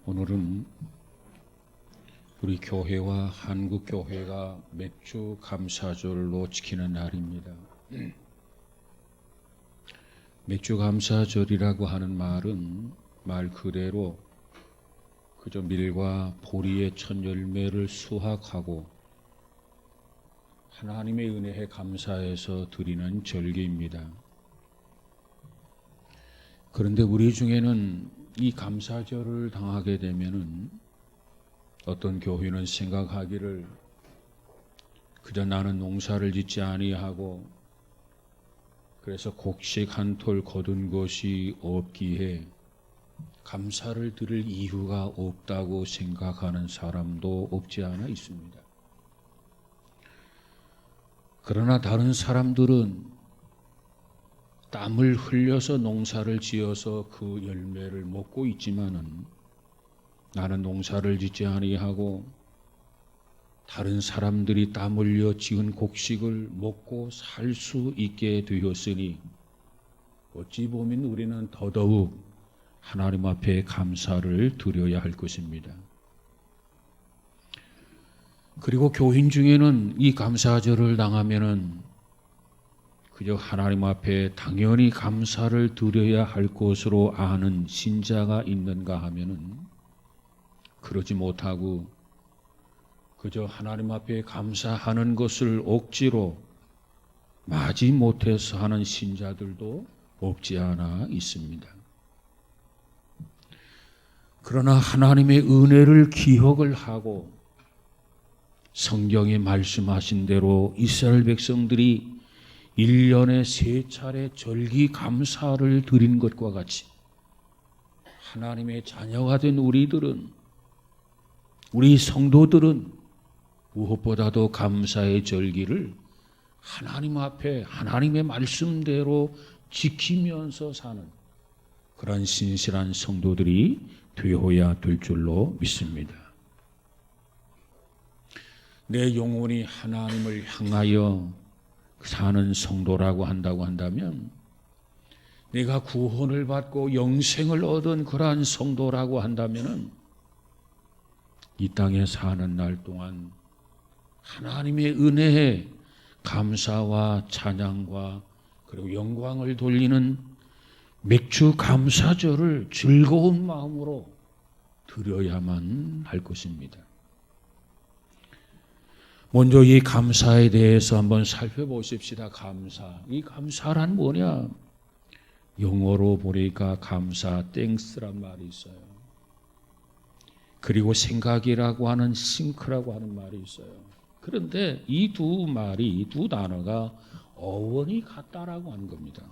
오늘은 우리 교회와 한국 교회가 맥주 감사절로 지키는 날입니다. 맥주 감사절이라고 하는 말은 말 그대로 그저 밀과 보리의 첫 열매를 수확하고 하나님의 은혜에 감사해서 드리는 절기입니다. 그런데 우리 중에는 이 감사절을 당하게 되면은 어떤 교회는 생각하기를 그저 나는 농사를 짓지 아니하고 그래서 곡식 한 톨 거둔 것이 없기에 감사를 드릴 이유가 없다고 생각하는 사람도 없지 않아 있습니다. 그러나 다른 사람들은 땀을 흘려서 농사를 지어서 그 열매를 먹고 있지만은 나는 농사를 짓지 아니하고 다른 사람들이 땀 흘려 지은 곡식을 먹고 살 수 있게 되었으니 어찌 보면 우리는 더더욱 하나님 앞에 감사를 드려야 할 것입니다. 그리고 교인 중에는 이 감사절을 당하면은 그저 하나님 앞에 당연히 감사를 드려야 할 것으로 아는 신자가 있는가 하면은 그러지 못하고 그저 하나님 앞에 감사하는 것을 억지로 마지 못해서 하는 신자들도 없지 않아 있습니다. 그러나 하나님의 은혜를 기억을 하고 성경에 말씀하신 대로 이스라엘 백성들이 1년에 3차례 절기 감사를 드린 것과 같이 하나님의 자녀가 된 우리들은, 우리 성도들은 무엇보다도 감사의 절기를 하나님 앞에 하나님의 말씀대로 지키면서 사는 그런 신실한 성도들이 되어야 될 줄로 믿습니다. 내 영혼이 하나님을 향하여 사는 성도라고 한다면 내가 구원을 받고 영생을 얻은 그러한 성도라고 한다면 이 땅에 사는 날 동안 하나님의 은혜에 감사와 찬양과 그리고 영광을 돌리는 맥주 감사절을 즐거운 마음으로 드려야만 할 것입니다. 먼저 이 감사에 대해서 한번 살펴보십시다. 감사. 이 감사란 뭐냐? 영어로 보니까 감사, 땡스란 말이 있어요. 그리고 생각이라고 하는 싱크라고 하는 말이 있어요. 그런데 이 두 말이, 두 단어가 어원이 같다라고 하는 겁니다.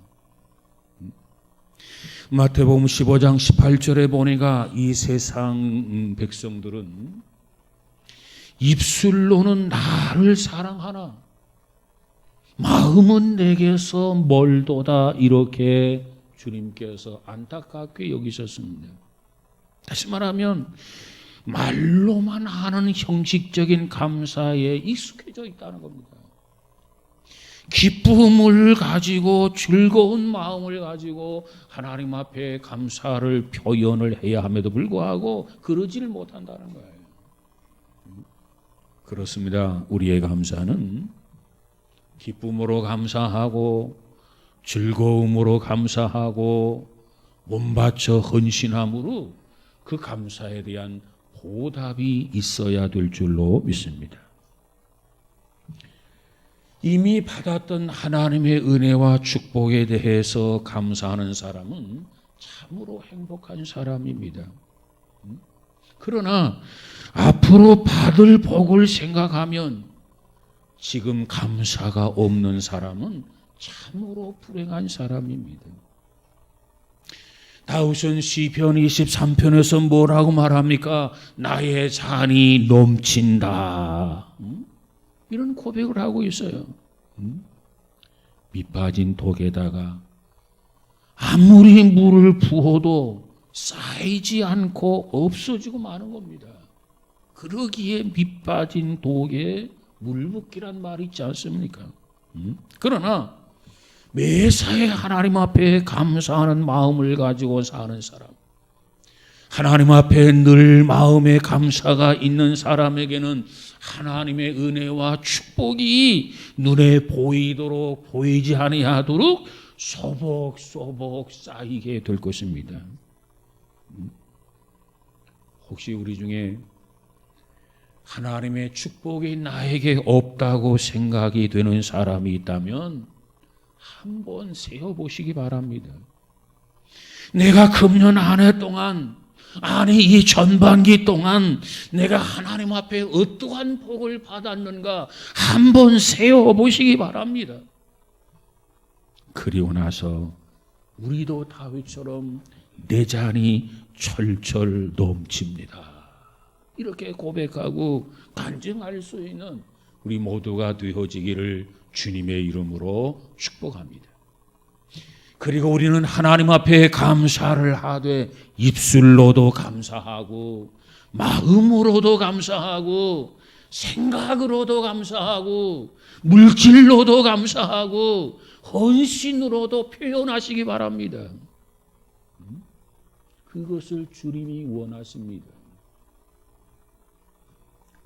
마태복음 15장 18절에 보니까 이 세상 백성들은 입술로는 나를 사랑하나 마음은 내게서 멀도다, 이렇게 주님께서 안타깝게 여기셨습니다. 다시 말하면 말로만 하는 형식적인 감사에 익숙해져 있다는 겁니다. 기쁨을 가지고 즐거운 마음을 가지고 하나님 앞에 감사를 표현을 해야 함에도 불구하고 그러지를 못한다는 거예요. 그렇습니다. 우리의 감사는 기쁨으로 감사하고 즐거움으로 감사하고 몸바쳐 헌신함으로 그 감사에 대한 보답이 있어야 될 줄로 믿습니다. 이미 받았던 하나님의 은혜와 축복에 대해서 감사하는 사람은 참으로 행복한 사람입니다. 그러나 앞으로 받을 복을 생각하면 지금 감사가 없는 사람은 참으로 불행한 사람입니다. 다윗은 시편 23편에서 뭐라고 말합니까? 나의 잔이 넘친다. 이런 고백을 하고 있어요. 밑빠진 독에다가 아무리 물을 부어도 쌓이지 않고 없어지고 마는 겁니다. 그러기에 밑빠진 독에 물붓기란 말이 있지 않습니까? 그러나 매사에 하나님 앞에 감사하는 마음을 가지고 사는 사람, 하나님 앞에 늘 마음의 감사가 있는 사람에게는 하나님의 은혜와 축복이 눈에 보이도록 보이지 아니하도록 소복소복 쌓이게 될 것입니다. 혹시 우리 중에 하나님의 축복이 나에게 없다고 생각이 되는 사람이 있다면 한번 세어보시기 바랍니다. 내가 금년 한 해 동안, 아니 이 전반기 동안 내가 하나님 앞에 어떠한 복을 받았는가 한번 세어보시기 바랍니다. 그리고 나서 우리도 다윗처럼 내 잔이 철철 넘칩니다, 이렇게 고백하고 간증할 수 있는 우리 모두가 되어지기를 주님의 이름으로 축복합니다. 그리고 우리는 하나님 앞에 감사를 하되 입술로도 감사하고 마음으로도 감사하고 생각으로도 감사하고 물질로도 감사하고 헌신으로도 표현하시기 바랍니다. 그것을 주님이 원하십니다.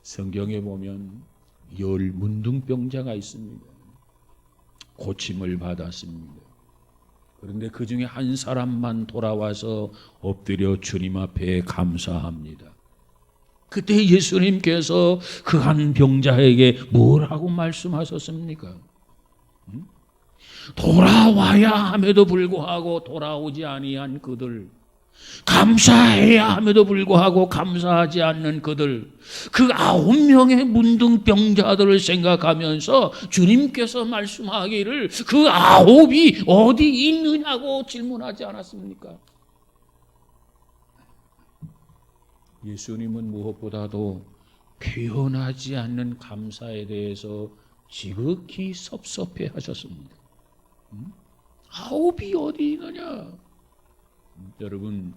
성경에 보면 10 문둥병자가 있습니다. 고침을 받았습니다. 그런데 그 중에 한 사람만 돌아와서 엎드려 주님 앞에 감사합니다. 그때 예수님께서 그 한 병자에게 뭐라고 말씀하셨습니까? 돌아와야 함에도 불구하고 돌아오지 아니한 그들, 감사해야 함에도 불구하고 감사하지 않는 그들, 그 9명의 문둥병자들을 생각하면서 주님께서 말씀하기를 그 9이 어디 있느냐고 질문하지 않았습니까? 예수님은 무엇보다도 표현하지 않는 감사에 대해서 지극히 섭섭해 하셨습니다. 9이 어디 있느냐? 여러분,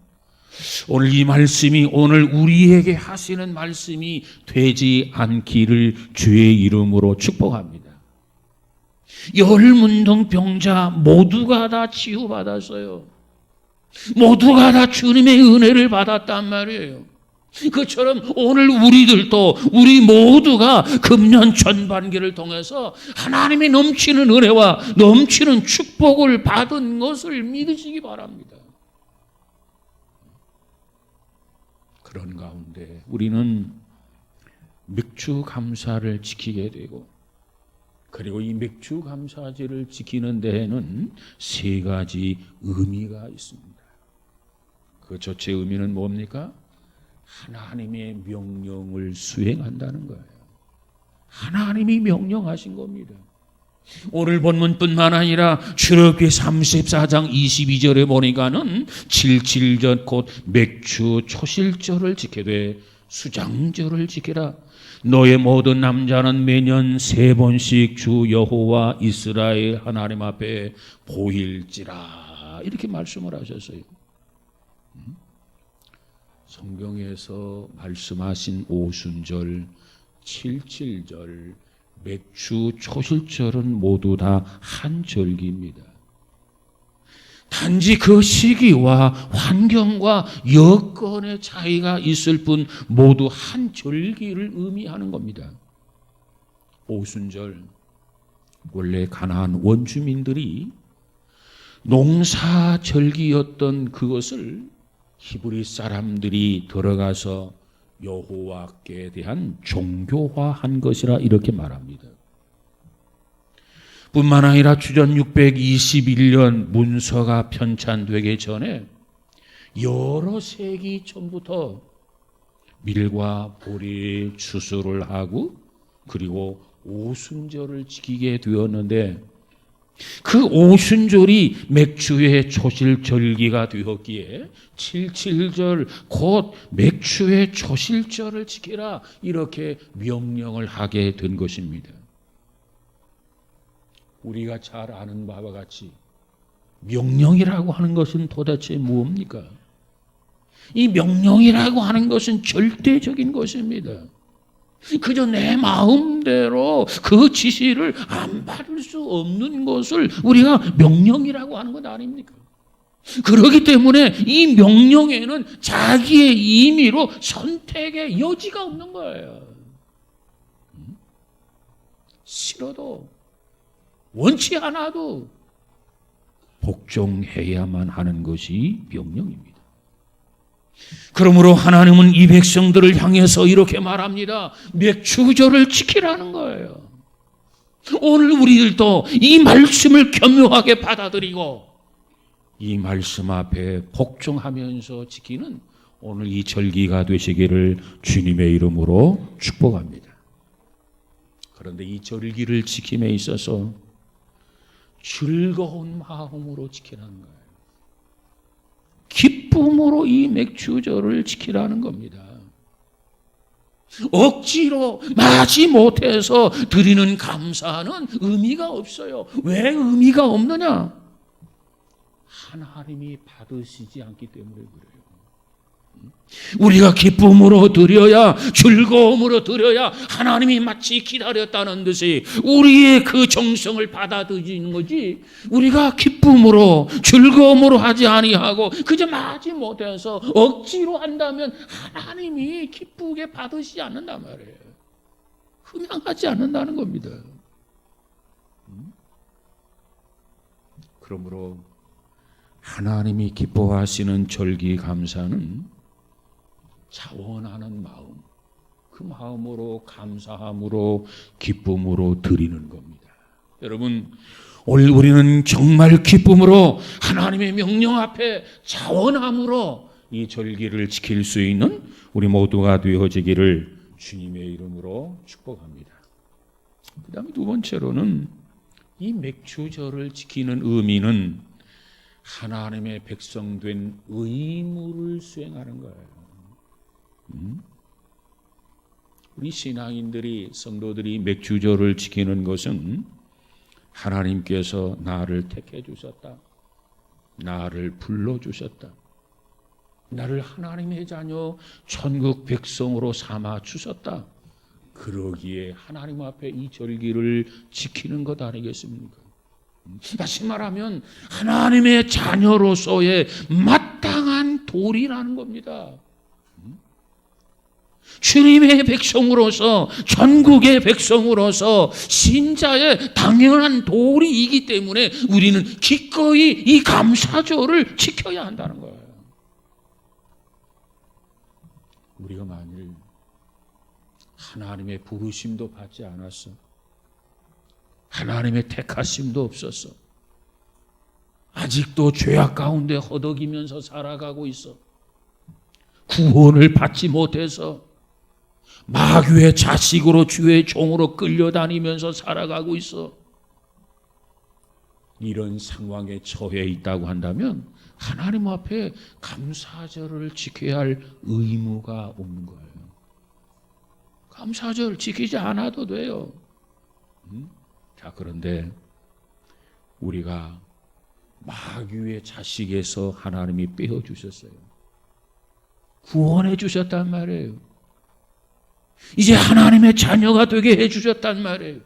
오늘 이 말씀이 오늘 우리에게 하시는 말씀이 되지 않기를 주의 이름으로 축복합니다. 10 문둥병자 모두가 다 치유받았어요. 모두가 다 주님의 은혜를 받았단 말이에요. 그처럼 오늘 우리들도, 우리 모두가 금년 전반기를 통해서 하나님의 넘치는 은혜와 넘치는 축복을 받은 것을 믿으시기 바랍니다. 그런 가운데 우리는 맥주 감사를 지키게 되고, 그리고 이 맥주 감사제를 지키는 데에는 3가지 의미가 있습니다. 그 첫째 의미는 뭡니까? 하나님의 명령을 수행한다는 거예요. 하나님이 명령하신 겁니다. 오늘 본문뿐만 아니라 출애굽기 34장 22절에 보니까는 77절 곧 맥주 초실절을 지키되 수장절을 지키라. 너의 모든 남자는 매년 3번씩 주 여호와 이스라엘 하나님 앞에 보일지라, 이렇게 말씀을 하셨어요. 성경에서 말씀하신 오순절, 77절, 맥주 초실절은 모두 다 한 절기입니다. 단지 그 시기와 환경과 여건의 차이가 있을 뿐 모두 한 절기를 의미하는 겁니다. 오순절, 원래 가나안 원주민들이 농사절기였던 그것을 히브리 사람들이 들어가서 여호와께 대한 종교화한 것이라 이렇게 말합니다. 뿐만 아니라 주전 621년 문서가 편찬되기 전에 여러 세기 전부터 밀과 보리 추수를 하고 그리고 오순절을 지키게 되었는데, 그 오순절이 맥주의 초실절기가 되었기에 77절 곧 맥주의 초실절을 지키라, 이렇게 명령을 하게 된 것입니다. 우리가 잘 아는 바와 같이 명령이라고 하는 것은 도대체 무엇입니까? 이 명령이라고 하는 것은 절대적인 것입니다. 그저 내 마음대로 그 지시를 안 받을 수 없는 것을 우리가 명령이라고 하는 것 아닙니까? 그렇기 때문에 이 명령에는 자기의 임의로 선택의 여지가 없는 거예요. 싫어도 원치 않아도 복종해야만 하는 것이 명령입니다. 그러므로 하나님은 이 백성들을 향해서 이렇게 말합니다. 맥추절을 지키라는 거예요. 오늘 우리들도 이 말씀을 겸허하게 받아들이고 이 말씀 앞에 복종하면서 지키는 오늘 이 절기가 되시기를 주님의 이름으로 축복합니다. 그런데 이 절기를 지킴에 있어서 즐거운 마음으로 지키라는 거예요. 기쁨으로 이 맥주절을 지키라는 겁니다. 억지로 마지 못해서 드리는 감사는 의미가 없어요. 왜 의미가 없느냐? 하나님이 받으시지 않기 때문에 그래요. 우리가 기쁨으로 드려야, 즐거움으로 드려야 하나님이 마치 기다렸다는 듯이 우리의 그 정성을 받아들이는 거지, 우리가 기쁨으로 즐거움으로 하지 아니하고 그저 마지 못해서 억지로 한다면 하나님이 기쁘게 받으시지 않는단 말이에요. 흠양하지 않는다는 겁니다. 그러므로 하나님이 기뻐하시는 절기 감사는 자원하는 마음, 그 마음으로 감사함으로 기쁨으로 드리는 겁니다. 여러분, 오늘 우리는 정말 기쁨으로 하나님의 명령 앞에 자원함으로 이 절기를 지킬 수 있는 우리 모두가 되어지기를 주님의 이름으로 축복합니다. 그 다음에 두 번째로는 이 맥주절을 지키는 의미는 하나님의 백성된 의무를 수행하는 거예요. 우리 신앙인들이, 성도들이 맥주절을 지키는 것은 하나님께서 나를 택해 주셨다, 나를 불러 주셨다, 나를 하나님의 자녀 천국 백성으로 삼아 주셨다, 그러기에 하나님 앞에 이 절기를 지키는 것 아니겠습니까? 다시 말하면 하나님의 자녀로서의 마땅한 도리라는 겁니다. 주님의 백성으로서, 전국의 백성으로서 신자의 당연한 도리이기 때문에 우리는 기꺼이 이 감사절을 지켜야 한다는 거예요. 우리가 만일 하나님의 부르심도 받지 않았어, 하나님의 택하심도 없었어, 아직도 죄악 가운데 허덕이면서 살아가고 있어, 구원을 받지 못해서 마귀의 자식으로 주의 종으로 끌려다니면서 살아가고 있어, 이런 상황에 처해 있다고 한다면 하나님 앞에 감사절을 지켜야 할 의무가 없는 거예요. 감사절 지키지 않아도 돼요. 자, 그런데 우리가 마귀의 자식에서 하나님이 빼어주셨어요. 구원해 주셨단 말이에요. 이제 하나님의 자녀가 되게 해주셨단 말이에요.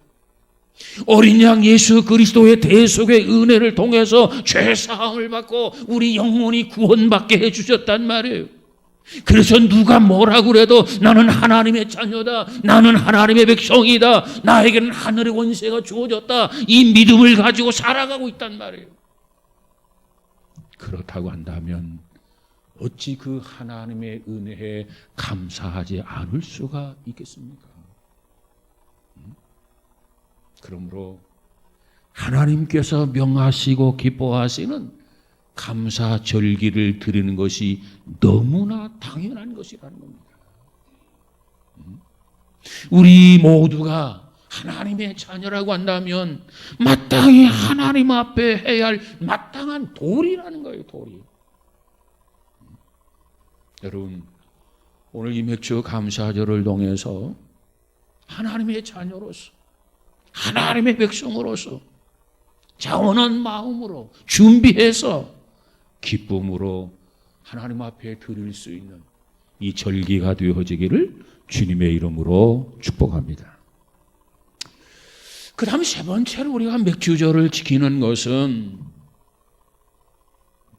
어린 양 예수 그리스도의 대속의 은혜를 통해서 죄사함을 받고 우리 영혼이 구원받게 해주셨단 말이에요. 그래서 누가 뭐라 그래도 나는 하나님의 자녀다, 나는 하나님의 백성이다, 나에게는 하늘의 권세가 주어졌다, 이 믿음을 가지고 살아가고 있단 말이에요. 그렇다고 한다면 어찌 그 하나님의 은혜에 감사하지 않을 수가 있겠습니까? 그러므로 하나님께서 명하시고 기뻐하시는 감사 절기를 드리는 것이 너무나 당연한 것이라는 겁니다. 우리 모두가 하나님의 자녀라고 한다면 마땅히 하나님 앞에 해야 할 마땅한 도리라는 거예요, 도리. 여러분, 오늘 이 맥주 감사절을 통해서 하나님의 자녀로서, 하나님의 백성으로서 자원한 마음으로 준비해서 기쁨으로 하나님 앞에 드릴 수 있는 이 절기가 되어지기를 주님의 이름으로 축복합니다. 그 다음 세 번째로 우리가 맥주절을 지키는 것은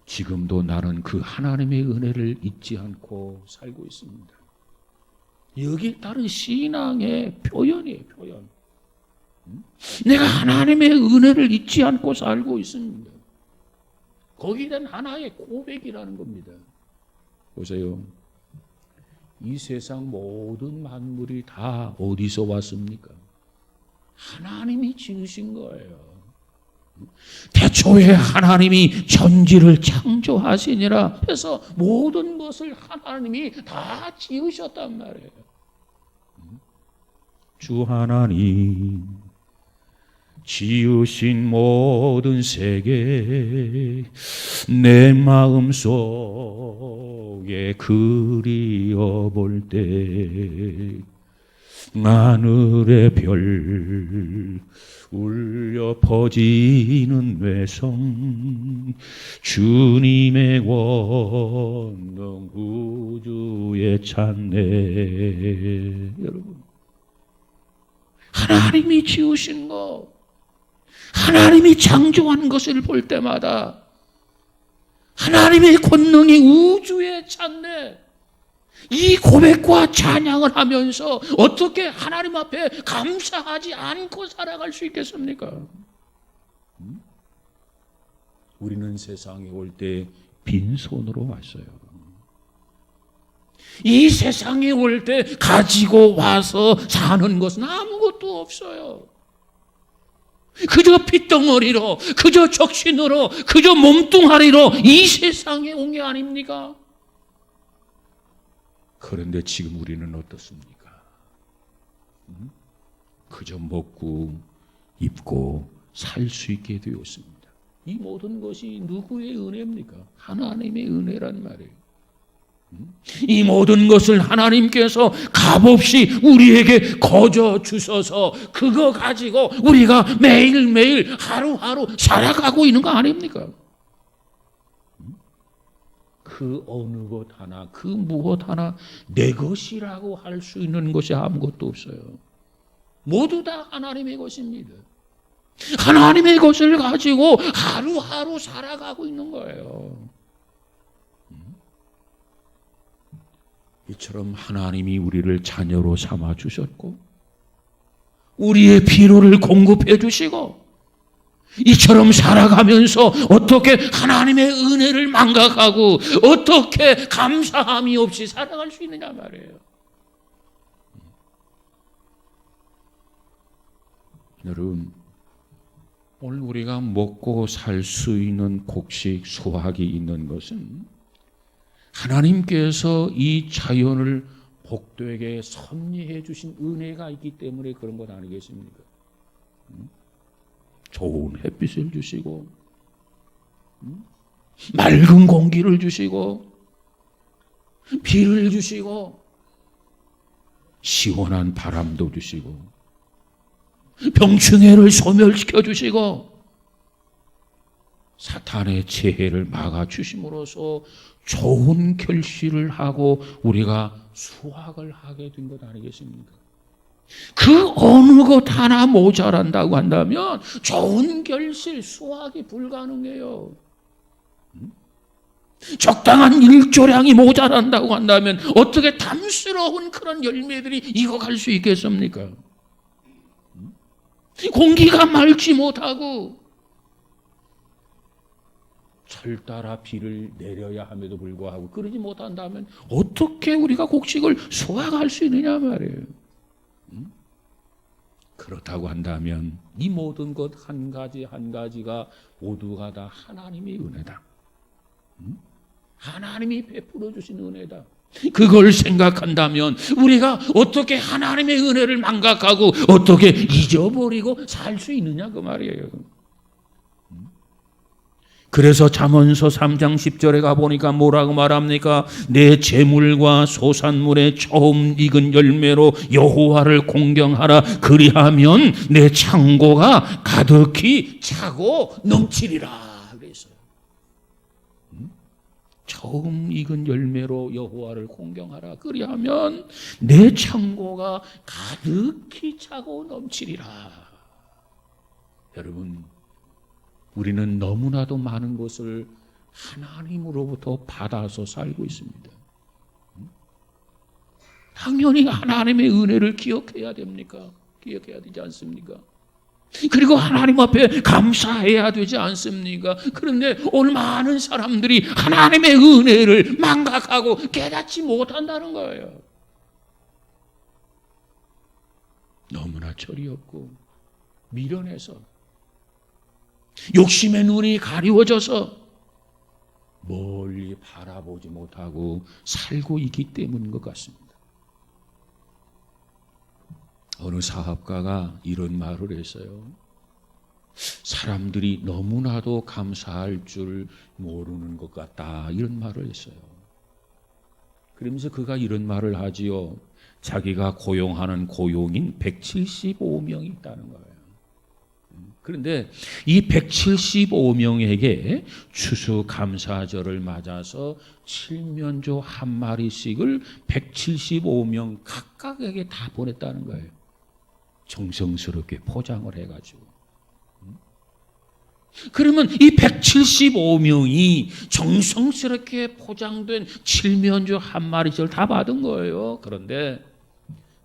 지금도 나는 그 하나님의 은혜를 잊지 않고 살고 있습니다. 여기에 따른 신앙의 표현이에요, 표현. 내가 하나님의 은혜를 잊지 않고 살고 있습니다. 거기에 대한 하나의 고백이라는 겁니다. 보세요. 이 세상 모든 만물이 다 어디서 왔습니까? 하나님이 지으신 거예요. 태초에 하나님이 천지를 창조하시니라 해서 모든 것을 하나님이 다 지으셨단 말이에요. 주 하나님 지으신 모든 세계 내 마음속에 그리어볼 때 하늘의 별 울려 퍼지는 외성 주님의 권능 우주에 찬네. 여러분, 하나님이 지으신 것, 하나님이 창조한 것을 볼 때마다 하나님의 권능이 우주에 찬네. 이 고백과 찬양을 하면서 어떻게 하나님 앞에 감사하지 않고 살아갈 수 있겠습니까? 우리는 세상에 올 때 빈손으로 왔어요. 이 세상에 올 때 가지고 와서 사는 것은 아무것도 없어요. 그저 핏덩어리로, 그저 적신으로, 그저 몸뚱아리로 이 세상에 온 게 아닙니까? 그런데 지금 우리는 어떻습니까? 그저 먹고 입고 살 수 있게 되었습니다. 이 모든 것이 누구의 은혜입니까? 하나님의 은혜란 말이에요. 이 모든 것을 하나님께서 값없이 우리에게 거저 주셔서 그거 가지고 우리가 매일매일 하루하루 살아가고 있는 거 아닙니까? 그 어느 것 하나, 그 무엇 하나 내 것이라고 할 수 있는 것이 아무것도 없어요. 모두 다 하나님의 것입니다. 하나님의 것을 가지고 하루하루 살아가고 있는 거예요. 이처럼 하나님이 우리를 자녀로 삼아 주셨고 우리의 필요를 공급해 주시고 이처럼 살아가면서 어떻게 하나님의 은혜를 망각하고 어떻게 감사함이 없이 살아갈 수 있느냐 말이에요. 여러분, 오늘 우리가 먹고 살 수 있는 곡식, 수확이 있는 것은 하나님께서 이 자연을 복되게 섭리해 주신 은혜가 있기 때문에 그런 것 아니겠습니까? 좋은 햇빛을 주시고 맑은 공기를 주시고 비를 주시고 시원한 바람도 주시고 병충해를 소멸시켜 주시고 사탄의 재해를 막아 주심으로써 좋은 결실을 하고 우리가 수확을 하게 된 것 아니겠습니까? 그 어느 것 하나 모자란다고 한다면 좋은 결실, 수확이 불가능해요. 적당한 일조량이 모자란다고 한다면 어떻게 담스러운 그런 열매들이 익어갈 수 있겠습니까? 공기가 맑지 못하고 철 따라 비를 내려야 함에도 불구하고 그러지 못한다면 어떻게 우리가 곡식을 수확할 수 있느냐 말이에요. 그렇다고 한다면 이 모든 것 한 가지 한 가지가 모두가 다 하나님의 은혜다. 하나님이 베풀어 주신 은혜다. 그걸 생각한다면 우리가 어떻게 하나님의 은혜를 망각하고 어떻게 잊어버리고 살 수 있느냐 그 말이에요. 그래서 잠언서 3장 10절에 가보니까 뭐라고 말합니까? 내 재물과 소산물의 처음 익은 열매로 여호와를 공경하라. 그리하면 내 창고가 가득히 차고 넘치리라. 그랬어요. 처음 익은 열매로 여호와를 공경하라. 그리하면 내 창고가 가득히 차고 넘치리라. 여러분, 우리는 너무나도 많은 것을 하나님으로부터 받아서 살고 있습니다. 당연히 하나님의 은혜를 기억해야 됩니까? 기억해야 되지 않습니까? 그리고 하나님 앞에 감사해야 되지 않습니까? 그런데 오늘 많은 사람들이 하나님의 은혜를 망각하고 깨닫지 못한다는 거예요. 너무나 철이 없고 미련해서 욕심의 눈이 가리워져서 멀리 바라보지 못하고 살고 있기 때문인 것 같습니다. 어느 사업가가 이런 말을 했어요. 사람들이 너무나도 감사할 줄 모르는 것 같다, 이런 말을 했어요. 그러면서 그가 이런 말을 하지요. 자기가 고용하는 고용인 175명이 있다는 거예요. 그런데 이 175명에게 추수감사절을 맞아서 칠면조 한 마리씩을 175명 각각에게 다 보냈다는 거예요. 정성스럽게 포장을 해가지고. 그러면 이 175명이 정성스럽게 포장된 칠면조 한 마리씩을 다 받은 거예요. 그런데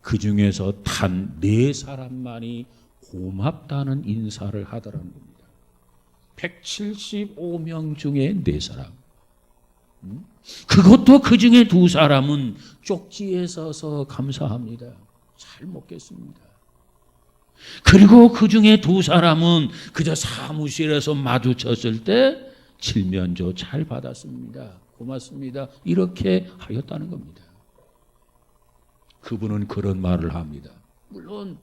그 중에서 단 4사람만이 고맙다는 인사를 하더라는 겁니다. 175명 중에 4사람. 그것도 그 중에 2사람은 쪽지에 써서 감사합니다. 잘 먹겠습니다. 그리고 그 중에 2사람은 그저 사무실에서 마주쳤을 때 칠면조 잘 받았습니다. 고맙습니다. 이렇게 하였다는 겁니다. 그분은 그런 말을 합니다. 물론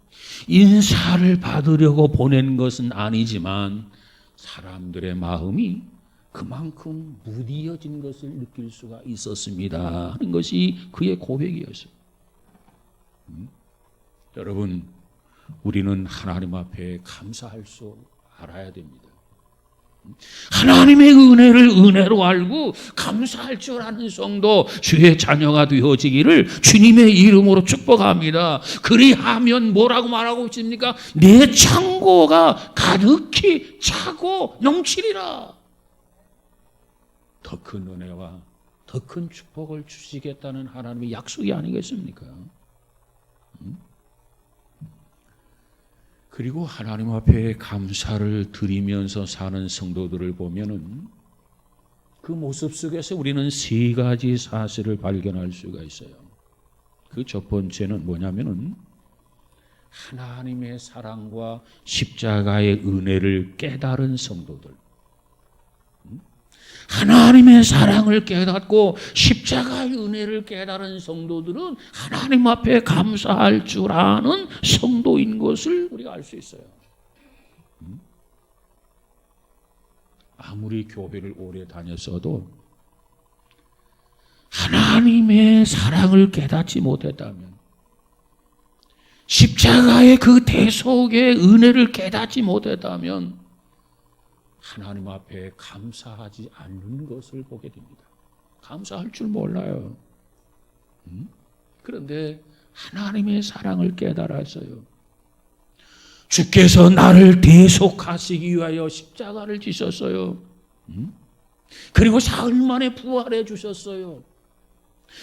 인사를 받으려고 보낸 것은 아니지만 사람들의 마음이 그만큼 무디어진 것을 느낄 수가 있었습니다 하는 것이 그의 고백이었어요. 여러분, 우리는 하나님 앞에 감사할 수 알아야 됩니다. 하나님의 은혜를 은혜로 알고 감사할 줄 아는 성도, 주의 자녀가 되어지기를 주님의 이름으로 축복합니다. 그리하면 뭐라고 말하고 있습니까? 내 창고가 가득히 차고 넘치리라. 더 큰 은혜와 더 큰 축복을 주시겠다는 하나님의 약속이 아니겠습니까? 그리고 하나님 앞에 감사를 드리면서 사는 성도들을 보면은 그 모습 속에서 우리는 3가지 사실을 발견할 수가 있어요. 그 첫 번째는 뭐냐면은 하나님의 사랑과 십자가의 은혜를 깨달은 성도들. 하나님의 사랑을 깨닫고 십자가의 은혜를 깨달은 성도들은 하나님 앞에 감사할 줄 아는 성도인 것을 우리가 알 수 있어요. 아무리 교회를 오래 다녔어도 하나님의 사랑을 깨닫지 못했다면, 십자가의 그 대속의 은혜를 깨닫지 못했다면 하나님 앞에 감사하지 않는 것을 보게 됩니다. 감사할 줄 몰라요. 그런데 하나님의 사랑을 깨달았어요. 주께서 나를 대속하시기 위하여 십자가를 지셨어요. 그리고 사흘 만에 부활해 주셨어요.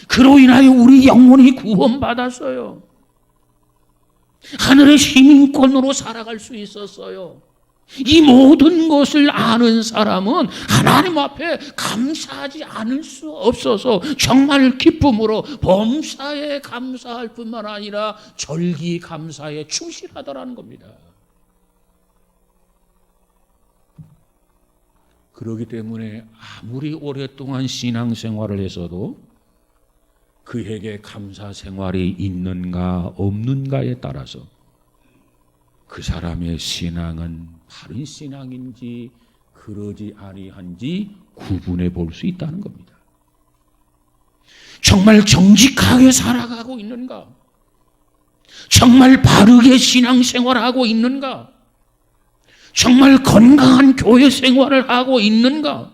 그로 인하여 우리 영혼이 구원받았어요. 하늘의 시민권으로 살아갈 수 있었어요. 이 모든 것을 아는 사람은 하나님 앞에 감사하지 않을 수 없어서 정말 기쁨으로 범사에 감사할 뿐만 아니라 절기 감사에 충실하더라는 겁니다. 그렇기 때문에 아무리 오랫동안 신앙생활을 했어도 그에게 감사 생활이 있는가 없는가에 따라서 그 사람의 신앙은 바른 신앙인지 그러지 아니한지 구분해 볼 수 있다는 겁니다. 정말 정직하게 살아가고 있는가? 정말 바르게 신앙생활하고 있는가? 정말 건강한 교회 생활을 하고 있는가?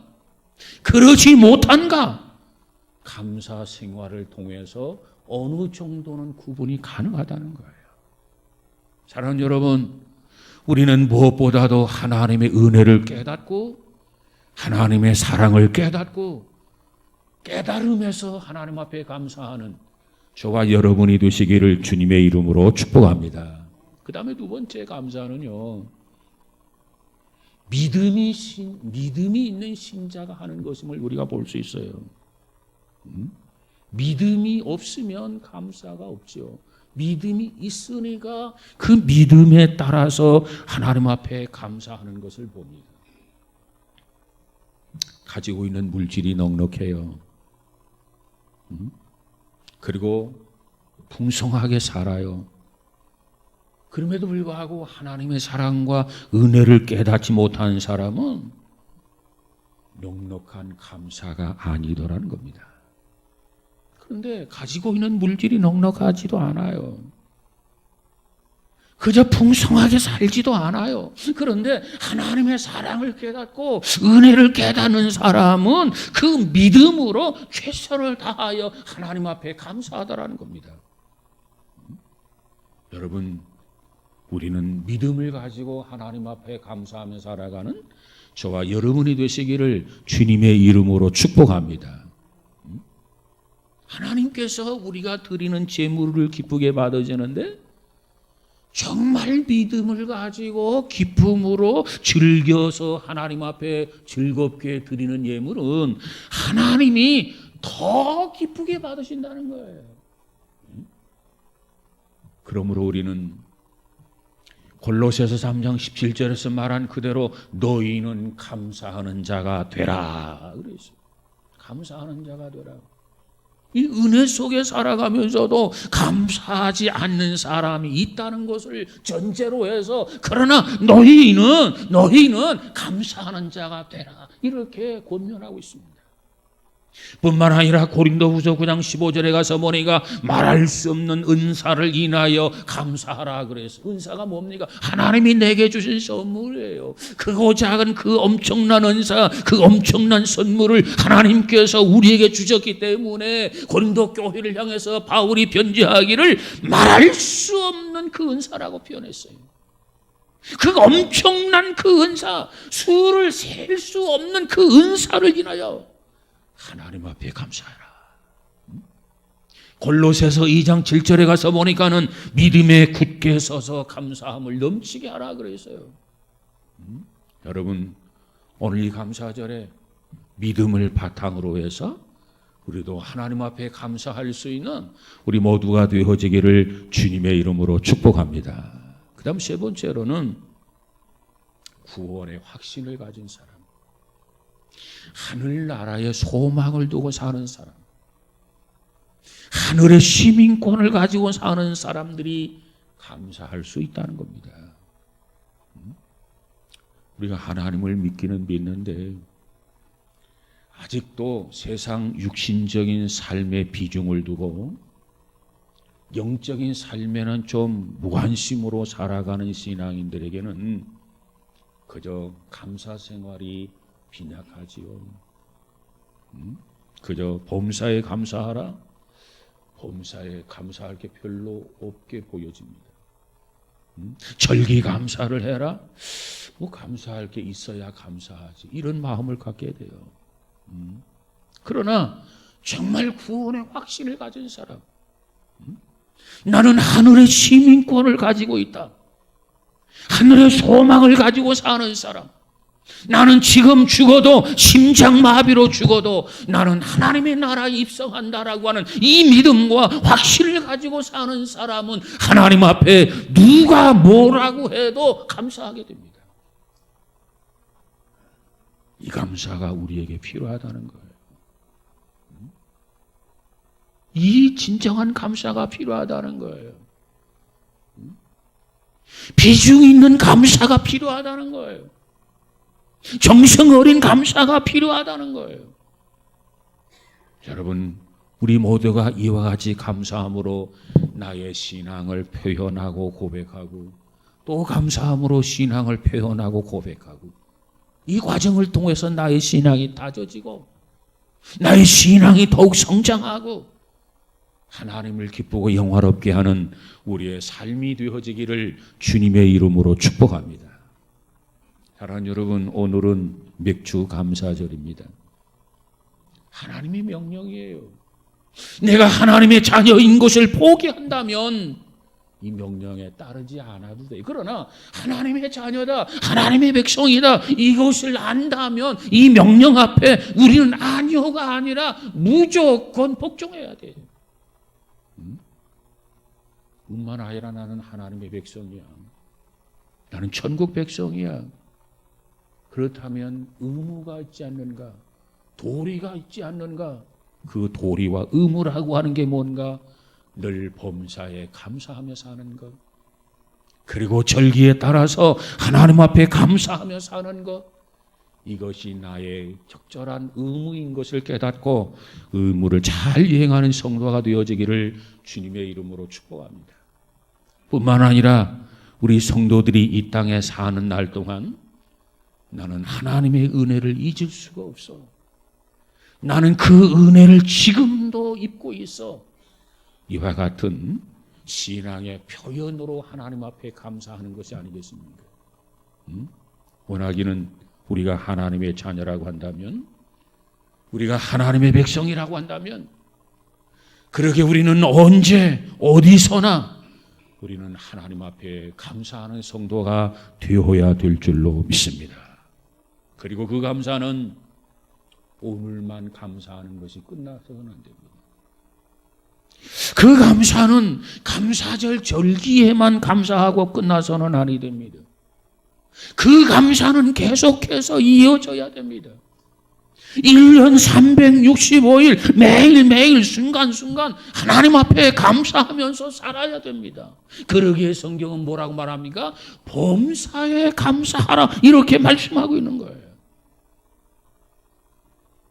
그러지 못한가? 감사 생활을 통해서 어느 정도는 구분이 가능하다는 거예요. 사랑하는 여러분, 우리는 무엇보다도 하나님의 은혜를 깨닫고 하나님의 사랑을 깨닫고 깨달음에서 하나님 앞에 감사하는 저와 여러분이 되시기를 주님의 이름으로 축복합니다. 그 다음에 두 번째 감사는요, 믿음이 있는 신자가 하는 것임을 우리가 볼 수 있어요. 믿음이 없으면 감사가 없죠. 믿음이 있으니까 그 믿음에 따라서 하나님 앞에 감사하는 것을 봅니다. 가지고 있는 물질이 넉넉해요. 그리고 풍성하게 살아요. 그럼에도 불구하고 하나님의 사랑과 은혜를 깨닫지 못한 사람은 넉넉한 감사가 아니더라는 겁니다. 그런데 가지고 있는 물질이 넉넉하지도 않아요. 그저 풍성하게 살지도 않아요. 그런데 하나님의 사랑을 깨닫고 은혜를 깨닫는 사람은 그 믿음으로 최선을 다하여 하나님 앞에 감사하더라는 겁니다. 여러분, 우리는 믿음을 가지고 하나님 앞에 감사하며 살아가는 저와 여러분이 되시기를 주님의 이름으로 축복합니다. 하나님께서 우리가 드리는 제물을 기쁘게 받으시는데 정말 믿음을 가지고 기쁨으로 즐겨서 하나님 앞에 즐겁게 드리는 예물은 하나님이 더 기쁘게 받으신다는 거예요. 그러므로 우리는 골로새서 3장 17절에서 말한 그대로 너희는 감사하는 자가 되라 그랬어요. 감사하는 자가 되라. 이 은혜 속에 살아가면서도 감사하지 않는 사람이 있다는 것을 전제로 해서 그러나 너희는 감사하는 자가 되라 이렇게 권면하고 있습니다. 뿐만 아니라 고린도후서 9장 15절에 가서 보니까 말할 수 없는 은사를 인하여 감사하라 그래서 은사가 뭡니까? 하나님이 내게 주신 선물이에요. 크고 작은 그 엄청난 은사, 그 엄청난 선물을 하나님께서 우리에게 주셨기 때문에 고린도 교회를 향해서 바울이 편지하기를 말할 수 없는 그 은사라고 표현했어요. 그 엄청난 그 은사, 수를 셀 수 없는 그 은사를 인하여 하나님 앞에 감사하라. 골로새서 2장 7절에 가서 보니까는 믿음에 굳게 서서 감사함을 넘치게 하라 그랬어요. 여러분, 오늘 이 감사절에 믿음을 바탕으로 해서 우리도 하나님 앞에 감사할 수 있는 우리 모두가 되어지기를 주님의 이름으로 축복합니다. 그 다음 세 번째로는 구원의 확신을 가진 사람, 하늘나라에 소망을 두고 사는 사람, 하늘의 시민권을 가지고 사는 사람들이 감사할 수 있다는 겁니다. 우리가 하나님을 믿기는 믿는데 아직도 세상 육신적인 삶의 비중을 두고 영적인 삶에는 좀 무관심으로 살아가는 신앙인들에게는 그저 감사 생활이 빈약하지요. 그저 범사에 감사하라. 범사에 감사할 게 별로 없게 보여집니다. 절기 감사를 해라. 뭐 감사할 게 있어야 감사하지. 이런 마음을 갖게 돼요. 그러나 정말 구원의 확신을 가진 사람, 나는 하늘의 시민권을 가지고 있다. 하늘의 소망을 가지고 사는 사람, 나는 지금 죽어도 심장마비로 죽어도 나는 하나님의 나라에 입성한다라고 하는 이 믿음과 확신을 가지고 사는 사람은 하나님 앞에 누가 뭐라고 해도 감사하게 됩니다. 이 감사가 우리에게 필요하다는 거예요. 이 진정한 감사가 필요하다는 거예요. 비중 있는 감사가 필요하다는 거예요. 정성 어린 감사가 필요하다는 거예요. 여러분, 우리 모두가 이와 같이 감사함으로 나의 신앙을 표현하고 고백하고 또 감사함으로 신앙을 표현하고 고백하고 이 과정을 통해서 나의 신앙이 다져지고 나의 신앙이 더욱 성장하고 하나님을 기쁘고 영화롭게 하는 우리의 삶이 되어지기를 주님의 이름으로 축복합니다. 사랑하는 여러분, 오늘은 맥주 감사절입니다. 하나님의 명령이에요. 내가 하나님의 자녀인 것을 포기한다면 이 명령에 따르지 않아도 돼. 그러나 하나님의 자녀다, 하나님의 백성이다, 이것을 안다면 이 명령 앞에 우리는 아니오가 아니라 무조건 복종해야 돼. 뿐만 아니라 나는 하나님의 백성이야. 나는 천국 백성이야. 그렇다면 의무가 있지 않는가? 도리가 있지 않는가? 그 도리와 의무라고 하는 게 뭔가? 늘 범사에 감사하며 사는 것, 그리고 절기에 따라서 하나님 앞에 감사하며 사는 것, 이것이 나의 적절한 의무인 것을 깨닫고 의무를 잘 이행하는 성도가 되어지기를 주님의 이름으로 축복합니다. 뿐만 아니라 우리 성도들이 이 땅에 사는 날 동안 나는 하나님의 은혜를 잊을 수가 없어. 나는 그 은혜를 지금도 입고 있어. 이와 같은 신앙의 표현으로 하나님 앞에 감사하는 것이 아니겠습니까? 원하기는 우리가 하나님의 자녀라고 한다면, 우리가 하나님의 백성이라고 한다면, 그러게 우리는 언제 어디서나 우리는 하나님 앞에 감사하는 성도가 되어야 될 줄로 믿습니다. 그리고 그 감사는 오늘만 감사하는 것이 끝나서는 안 됩니다. 그 감사는 감사절 절기에만 감사하고 끝나서는 아니 됩니다. 그 감사는 계속해서 이어져야 됩니다. 1년 365일 매일매일 순간순간 하나님 앞에 감사하면서 살아야 됩니다. 그러기에 성경은 뭐라고 말합니까? 범사에 감사하라, 이렇게 말씀하고 있는 거예요.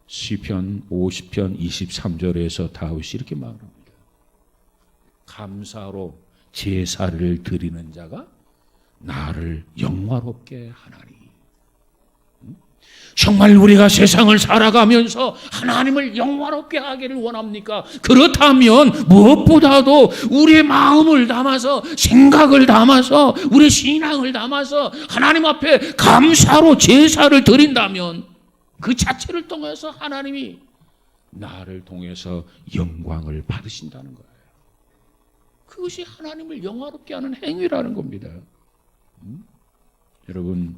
시편 50편 23절에서 다윗이 이렇게 말합니다. 감사로 제사를 드리는 자가 나를 영화롭게 하나니. 정말 우리가 세상을 살아가면서 하나님을 영화롭게 하기를 원합니까? 그렇다면 무엇보다도 우리의 마음을 담아서, 생각을 담아서, 우리의 신앙을 담아서 하나님 앞에 감사로 제사를 드린다면 그 자체를 통해서 하나님이 나를 통해서 영광을 받으신다는 거예요. 그것이 하나님을 영화롭게 하는 행위라는 겁니다. 여러분,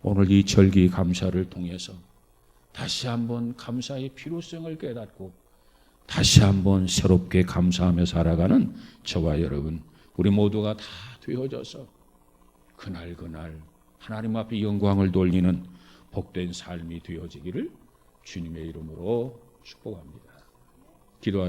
오늘 이 절기 감사를 통해서 다시 한번 감사의 필요성을 깨닫고 다시 한번 새롭게 감사하며 살아가는 저와 여러분, 우리 모두가 다 되어져서 그날 하나님 앞에 영광을 돌리는 복된 삶이 되어지기를 주님의 이름으로 축복합니다. 기도하겠습니다.